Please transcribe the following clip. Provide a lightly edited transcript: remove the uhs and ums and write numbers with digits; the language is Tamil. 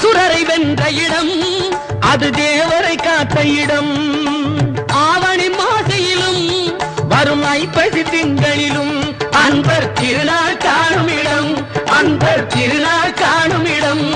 அசுரரை வென்ற இடம் அது தேவரை காத்த இடம். ஆவணி மாசையிலும் வரும் ஐப்பசி திங்களிலும் அன்பர் திருநாள் காணும் இடம், அன்பர் திருநாள் காணும் இடம்.